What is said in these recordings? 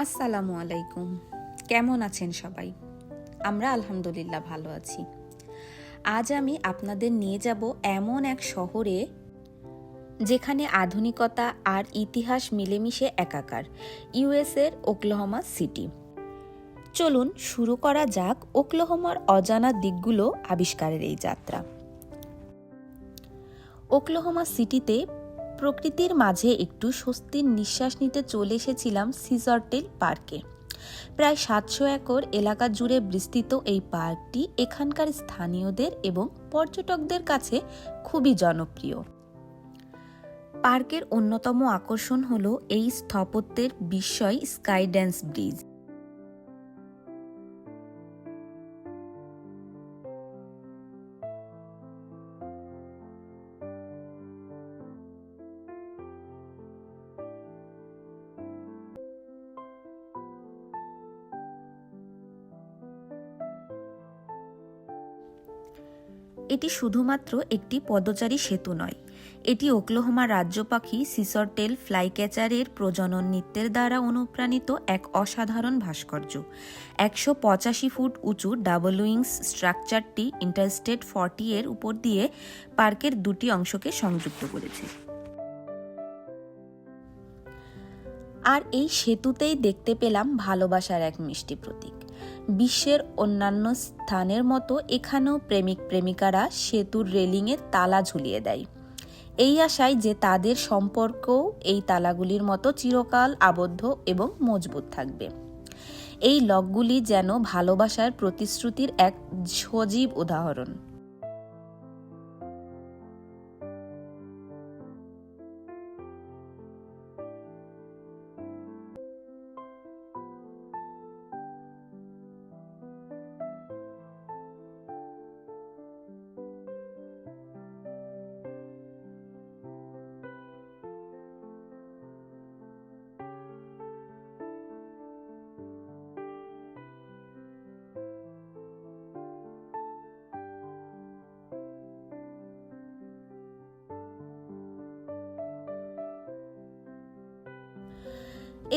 আসসালামু আলাইকুম। কেমন আছেন সবাই? আমরা আলহামদুলিল্লাহ ভালো আছি। আজ আমি আপনাদের নিয়ে যাব এমন এক শহরে যেখানে আধুনিকতা আর ইতিহাস মিলেমিশে একাকার, ইউএসের ওকলাহোমা সিটি। চলুন শুরু করা যাক ওকলাহোমার অজানা দিকগুলো আবিষ্কারের এই যাত্রা। ওকলাহোমা সিটিতে প্রকৃতির মাঝে একটু স্বস্তির নিঃশ্বাস নিতে চলে এসেছিলাম সিজারটেল পার্কে। প্রায় ৭০০ একর এলাকা জুড়ে বিস্তৃত এই পার্কটি এখানকার স্থানীয়দের এবং পর্যটকদের কাছে খুবই জনপ্রিয়। পার্কের অন্যতম আকর্ষণ হল এই স্থাপত্যের বিস্ময় স্কাইড্যান্স ব্রিজ। এটি শুধুমাত্র একটি পদচারী সেতু নয়, এটি ওকলাহোমার রাজ্য পাখি সিসরটেল ফ্লাইক্যাচারের প্রজনন নৃত্যের দ্বারা অনুপ্রাণিত এক অসাধারণ ভাস্কর্য। ১৮৫ ফুট উঁচু ডাবল উইংস স্ট্রাকচারটি ইন্টারস্টেট 40 এর উপর দিয়ে পার্কের দুটি অংশকে সংযুক্ত করেছে। আর এই সেতুতেই দেখতে পেলাম ভালোবাসার এক মিষ্টি প্রতীক। বিশ্বের অন্যান্য স্থানের মতো এখানেও প্রেমিক প্রেমিকারা সেতুর রেলিংয়ে তালা ঝুলিয়ে দেয়, এই আশায় যে তাদের সম্পর্কও এই তালাগুলির মতো চিরকাল আবদ্ধ এবং মজবুত থাকবে। এই লকগুলি যেন ভালোবাসার প্রতিশ্রুতির এক সজীব উদাহরণ।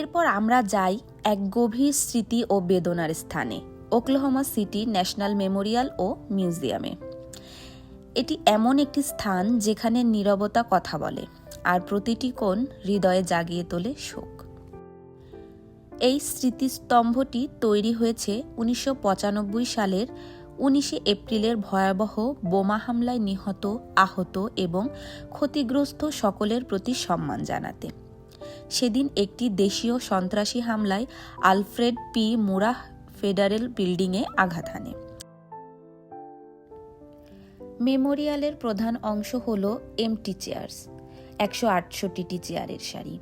এরপর আমরা যাই এক গভীর স্মৃতি ও বেদনার স্থানে, ওকলাহোমা সিটি ন্যাশনাল মেমোরিয়াল ও মিউজিয়ামে। এটি এমন একটি স্থান যেখানে নীরবতা কথা বলে আর প্রতিটি কোণ হৃদয়ে জাগিয়ে তোলে শোক। এই স্মৃতিস্তম্ভটি তৈরি হয়েছে ১৯৯৫ সালের ১৯ এপ্রিলের ভয়াবহ বোমা হামলায় নিহত, আহত এবং ক্ষতিগ্রস্ত সকলের প্রতি সম্মান জানাতে। সেদিন একটি দেশীয় সন্ত্রাসী হামলায় আলফ্রেড পি মুরাহ ফেডারেল বিল্ডিংয়ে আঘাত হানে। মেমোরিয়ালের প্রধান অংশ হল এমটি চেয়ার্স, ১৬৮টি চেয়ারের সারি,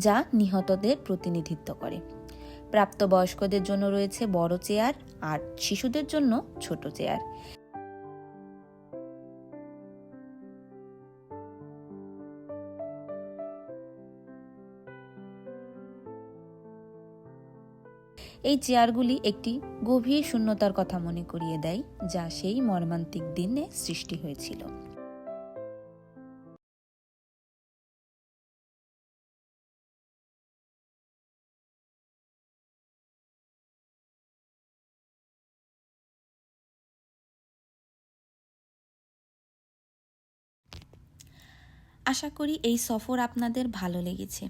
যা নিহতদের প্রতিনিধিত্ব করে। প্রাপ্তবয়স্কদের জন্য রয়েছে বড় চেয়ার আর শিশুদের জন্য ছোট চেয়ার। এই চেয়ারগুলি একটি গভীর শূন্যতার কথা মনে করিয়ে দেয়, যা সেই মর্মান্তিক দিনে সৃষ্টি হয়েছিল। আশা করি এই সফর আপনাদের ভালো লেগেছে।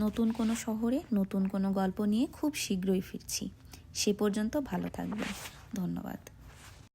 নতুন কোনো শহরে নতুন কোনো গল্প নিয়ে খুব শীঘ্রই ফিরছি। সে পর্যন্ত ভালো থাকবেন। ধন্যবাদ।